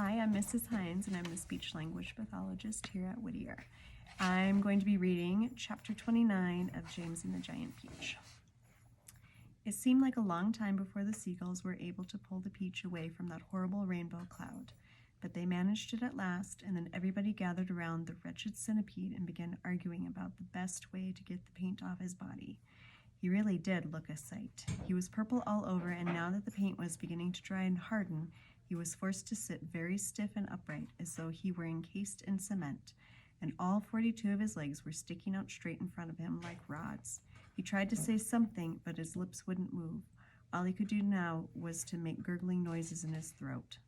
Hi, I'm Mrs. Heinz, and I'm the speech language pathologist here at Whittier. I'm going to be reading chapter 29 of James and the Giant Peach. It seemed like a long time before the seagulls were able to pull the peach away from that horrible rainbow cloud, but they managed it at last, and then everybody gathered around the wretched centipede and began arguing about the best way to get the paint off his body. He really did look a sight. He was purple all over, and now that the paint was beginning to dry and harden, he was forced to sit very stiff and upright, as though he were encased in cement, and all 42 of his legs were sticking out straight in front of him like rods. He tried to say something, but his lips wouldn't move. All he could do now was to make gurgling noises in his throat.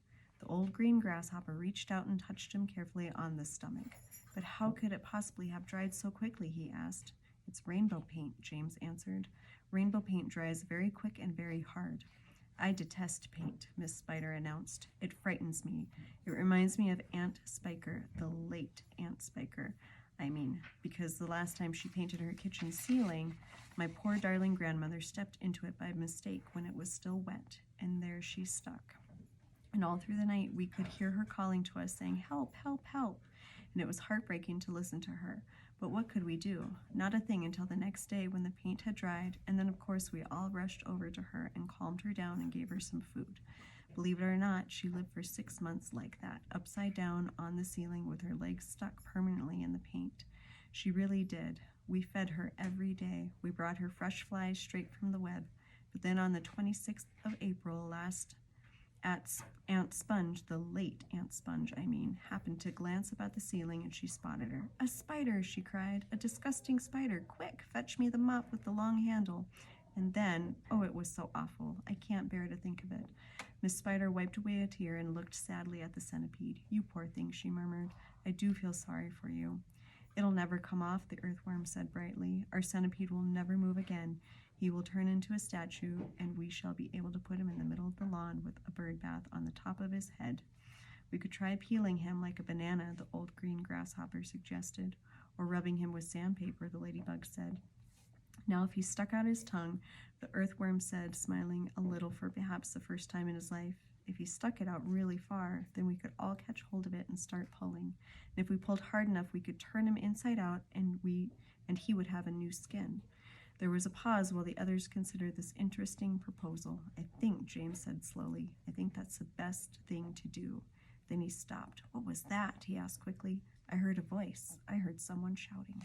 The old green grasshopper reached out and touched him carefully on the stomach. But how could it possibly have dried so quickly, he asked. It's rainbow paint, James answered. Rainbow paint dries very quick and very hard. I detest paint, Miss Spider announced. It frightens me. It reminds me of Aunt Spiker, the late Aunt Spiker. Because the last time she painted her kitchen ceiling, my poor darling grandmother stepped into it by mistake when it was still wet, and there she stuck. And all through the night we could hear her calling to us, saying, "Help, help, help," and it was heartbreaking to listen to her. But what could we do? Not a thing until the next day when the paint had dried, and then of course we all rushed over to her and calmed her down and gave her some food. Believe it or not, she lived for 6 months like that, upside down on the ceiling with her legs stuck permanently in the paint. She really did. We fed her every day. We brought her fresh flies straight from the web. But then on the 26th of April last, Aunt Sponge, the late Aunt Sponge, happened to glance up at the ceiling, and she spotted her. "A spider," she cried. "A disgusting spider. Quick, fetch me the mop with the long handle." And then, oh, it was so awful. I can't bear to think of it. Miss Spider wiped away a tear and looked sadly at the centipede. "You poor thing," she murmured. "I do feel sorry for you." "It'll never come off," the earthworm said brightly. "Our centipede will never move again. He will turn into a statue, and we shall be able to put him in the middle of the lawn with a bird bath on the top of his head. We could try peeling him like a banana," the old green grasshopper suggested. "Or rubbing him with sandpaper," the ladybug said. Now if he stuck out his tongue, the earthworm said, smiling a little for perhaps the first time in his life, if he stuck it out really far, then we could all catch hold of it and start pulling. And if we pulled hard enough, we could turn him inside out, and he would have a new skin. There was a pause while the others considered this interesting proposal. "I think," James said slowly, "I think that's the best thing to do." Then he stopped. "What was that?" he asked quickly. "I heard a voice. I heard someone shouting."